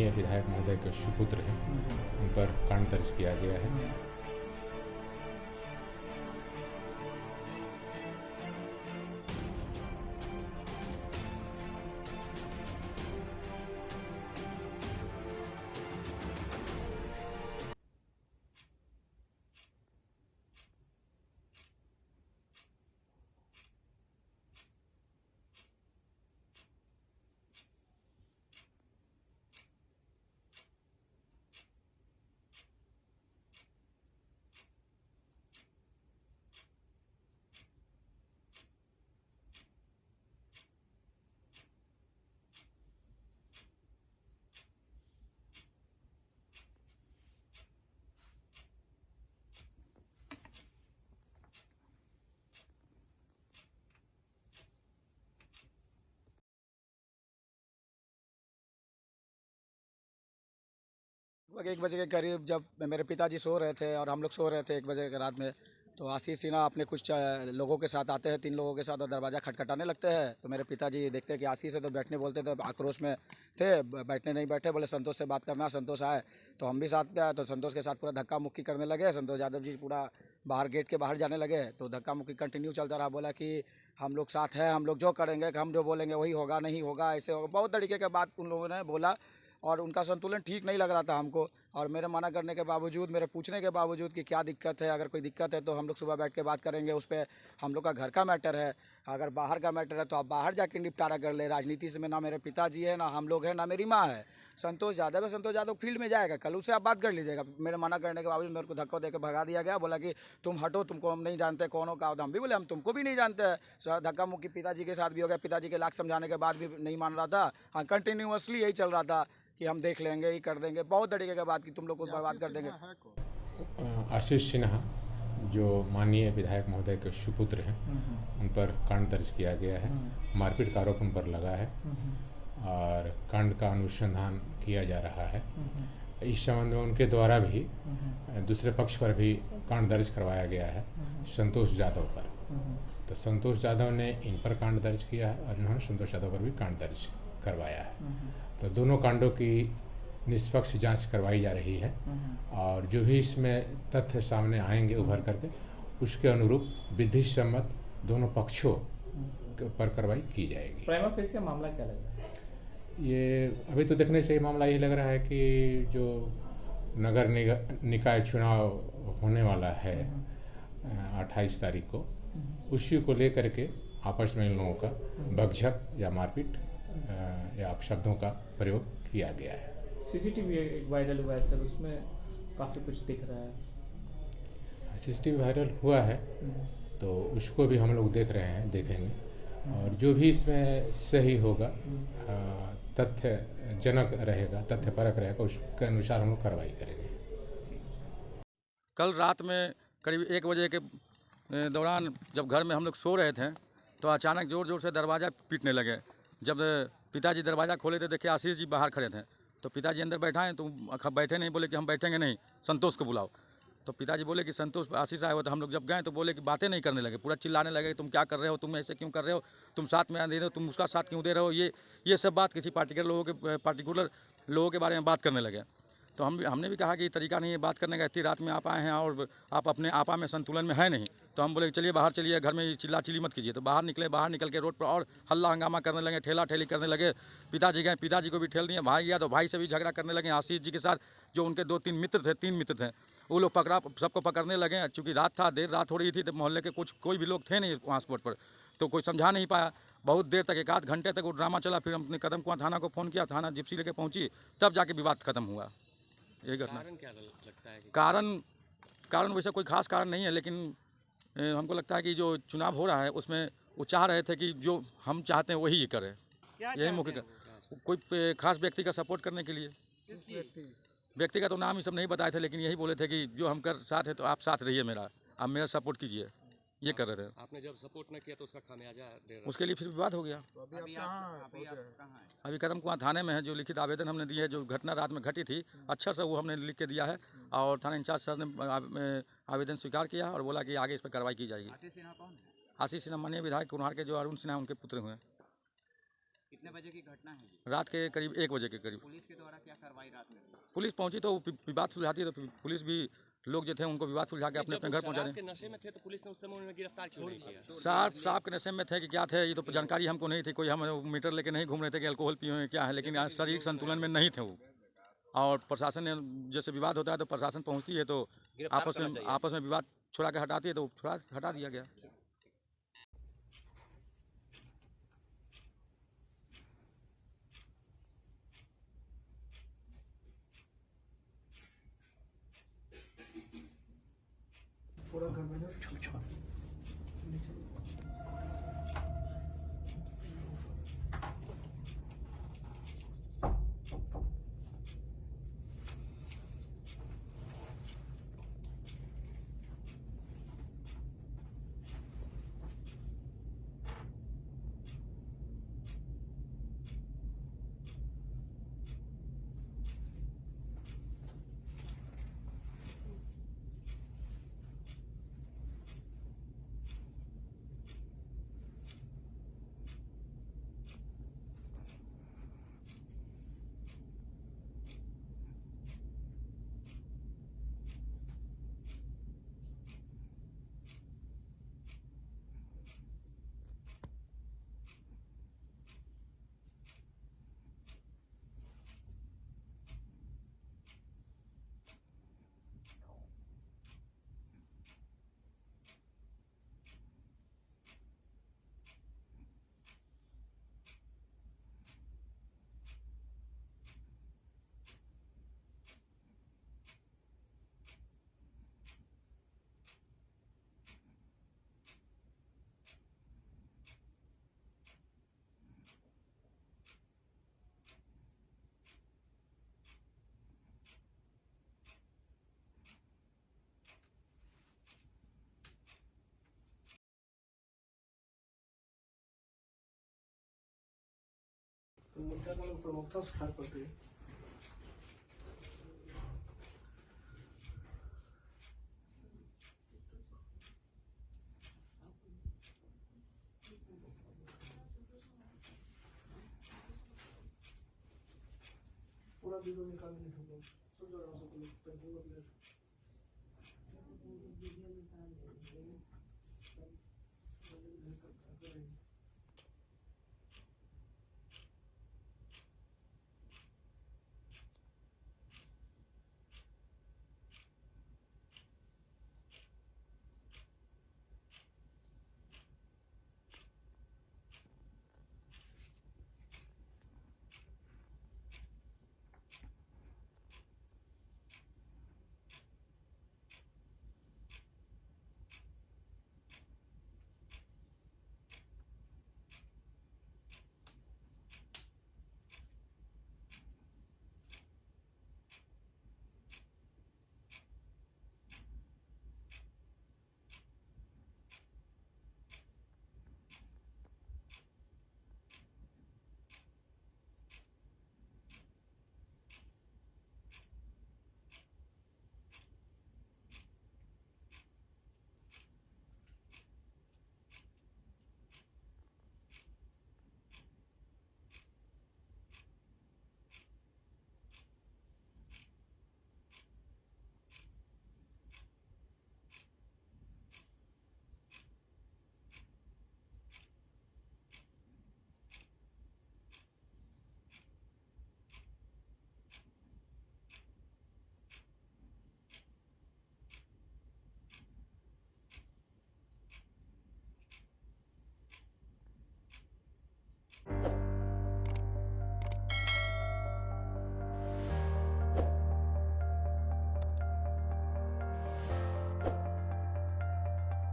माननीय विधायक महोदय के सुपुत्र हैं, उन पर कांड दर्ज किया गया है। लगभग 1 बजे के करीब जब मेरे पिताजी सो रहे थे और हम लोग सो रहे थे 1 बजे के रात में, तो आशीष सिन्हा अपने कुछ लोगों के साथ आते हैं, 3 लोगों के साथ, और दरवाज़ा खटखटाने लगते हैं। तो मेरे पिताजी देखते हैं कि आशीष है, तो बैठने बोलते थे, आक्रोश में थे, बैठने नहीं बैठे, बोले संतोष से बात करना। संतोष आए तो हम भी साथ में आए, तो संतोष के साथ पूरा धक्का मुक्की करने लगे। संतोष यादव जी पूरा बाहर गेट के बाहर जाने लगे, तो धक्का मुक्की कंटिन्यू चलता रहा। बोला कि हम लोग साथ हैं, हम लोग जो करेंगे, हम जो बोलेंगे वही होगा, नहीं होगा, ऐसे होगा, बहुत तरीके के बात उन लोगों ने बोला। और उनका संतुलन ठीक नहीं लग रहा था हमको, और मेरे मना करने के बावजूद, मेरे पूछने के बावजूद कि क्या दिक्कत है, अगर कोई दिक्कत है तो हम लोग सुबह बैठ के बात करेंगे उस पर, हम लोग का घर का मैटर है, अगर बाहर का मैटर है तो आप बाहर जाके निपटारा कर ले। राजनीति से में ना मेरे पिताजी है, ना हम लोग हैं, ना मेरी माँ है। संतोष यादव है, संतोष यादव फील्ड में जाएगा, कल उससे आप बात कर लीजिएगा। मेरे मना करने के बावजूद मेरे को धक्का देकर भगा दिया गया। बोला कि तुम हटो, तुमको हम नहीं जानते, कौन हो, का। हम भी बोले हम तुमको भी नहीं जानते हैं। धक्का मुक्की पिताजी के साथ भी हो गया, पिताजी के लाख समझाने के बाद भी नहीं मान रहा था। हाँ, कंटिन्यूअसली यही चल रहा था कि हम देख लेंगे, ही कर देंगे, बहुत तरीके की बात की, तुम लोग को बर्बाद कर देंगे। आशीष सिन्हा जो माननीय विधायक महोदय के सुपुत्र हैं, उन पर कांड दर्ज किया गया है। मारपीट का आरोप उन पर लगा है और कांड का अनुसंधान किया जा रहा है। इस संबंध में उनके द्वारा भी दूसरे पक्ष पर भी कांड दर्ज करवाया गया है, संतोष यादव पर। तो संतोष यादव ने इन पर कांड दर्ज किया है और इन्होंने संतोष यादव पर भी कांड दर्ज करवाया है। तो दोनों कांडों की निष्पक्ष जांच करवाई जा रही है और जो भी इसमें तथ्य सामने आएंगे उभर करके, उसके अनुरूप विधि सम्मत दोनों पक्षों पर कार्रवाई की जाएगी। प्राइमा फेस का मामला क्या लग रहा है? ये अभी तो देखने से ये मामला ये लग रहा है कि जो नगर निकाय चुनाव होने वाला है 28 तारीख को, उसी को लेकर के आपस में इन लोगों का बकझक या मारपीट या अपशब्दों का प्रयोग किया गया है। सीसीटीवी एक वायरल हुआ है सर, उसमें काफ़ी कुछ दिख रहा है। सीसीटीवी वायरल हुआ है तो उसको भी हम लोग देख रहे हैं, देखेंगे, और जो भी इसमें सही होगा, तथ्य जनक रहेगा, तथ्य परक रहेगा, उसके अनुसार हम लोग कार्रवाई करेंगे। कल रात में करीब 1 बजे के दौरान जब घर में हम लोग सो रहे थे, तो अचानक ज़ोर ज़ोर से दरवाज़ा पीटने लगे। जब पिताजी दरवाज़ा खोले थे, देखे आशीष जी बाहर खड़े थे, तो पिताजी अंदर बैठाएं तो बैठे नहीं, बोले कि हम बैठेंगे नहीं, संतोष को बुलाओ। तो पिताजी बोले कि संतोष, आशीष आए हो। तो हम लोग जब गए तो बोले कि बातें नहीं करने लगे, पूरा चिल्लाने लगे, तुम क्या कर रहे हो, तुम ऐसे क्यों कर रहे हो, तुम साथ में दे रहे हो, तुम उसका साथ क्यों दे रहे हो, ये सब बात किसी पार्टिकुलर लोगों के बारे में बात करने लगे। तो हमने भी कहा कि ये तरीका नहीं है बात करने का, इतनी रात में आप आए हैं और आप अपने आपा में संतुलन में है नहीं। तो हम बोले चलिए बाहर चलिए, घर में चिल्ला चिल्ली मत कीजिए। तो बाहर निकले, बाहर निकल के रोड पर और हल्ला हंगामा करने लगे, ठेला ठेली करने लगे। पिताजी गए, पिताजी को भी ठेल दिए। भाई गया तो भाई से भी झगड़ा करने लगे। आशीष जी के साथ जो उनके 2-3 मित्र थे, 3 मित्र थे, वो लोग सबको पकड़ने लगे। चूँकि रात था, देर रात हो रही थी, तो मोहल्ले के कोई भी लोग थे नहीं वहाँ स्पॉट पर, तो कोई समझा नहीं पाया। बहुत देर तक, 1 आध घंटे तक वो ड्रामा चला। फिर हमने कदम कुआं थाना को फ़ोन किया, थाना जिप्सी लेके पहुंची, तब जाके विवाद खत्म हुआ। यही घटना। कारण क्या लगता है? कारण वैसे कोई खास कारण नहीं है, लेकिन हमको लगता है कि जो चुनाव हो रहा है उसमें वो चाह रहे थे कि जो हम चाहते हैं वही ये करें। यही मौके का कोई खास व्यक्ति का सपोर्ट करने के लिए। व्यक्ति का तो नाम ही सब नहीं बताए थे, लेकिन यही बोले थे कि जो हम कर साथ है तो आप साथ रहिए मेरा, आप मेरा सपोर्ट कीजिए, ये कर रहे थे। आपने जब सपोर्ट न किया तो उसका खामियाजा दे रहा, उसके लिए फिर विवाद हो गया। तो अभी आप कहाँ हैं? अभी कदम कुआं थाने में है। जो लिखित आवेदन हमने दिए है, जो घटना रात में घटी थी, अच्छा से वो हमने लिख के दिया है, और थाना इंचार्ज सर ने आवेदन स्वीकार किया और बोला कि आगे इस पर कार्रवाई की जाएगी। आशीष सिन्हा कौन है? आशीष सिन्हा माननीय विधायक कुम्हार के जो अरुण सिन्हा उनके पुत्र हुए। कितने बजे की घटना है ये? रात के करीब 1 बजे के करीब। पुलिस के द्वारा क्या कार्रवाई रात में हुई? पुलिस पहुंची तो विवाद सुलझाती है, तो पुलिस भी लोग जो थे उनको विवाद सुलझा के अपने अपने घर पहुंचा शराब के रहे। नशे में थे तो पुलिस ने उस समय उन्हें गिरफ्तार क्यों नहीं किया? साहब के नशे में थे कि क्या थे ये तो जानकारी हमको नहीं थी। कोई हम मीटर लेके नहीं घूम रहे थे कि अल्कोहल पिए हैं क्या है, लेकिन आज शारीरिक संतुलन में नहीं थे वो। और प्रशासन ने जैसे विवाद होता है तो प्रशासन पहुंचती है तो आपस में विवाद छुड़ा के हटाती है, तो छुड़ा हटा दिया गया। पूरा घर में जो छुप छुपा मुद्दा को प्रमुखता से ठाक करते हैं। पूरा वीडियो निकालने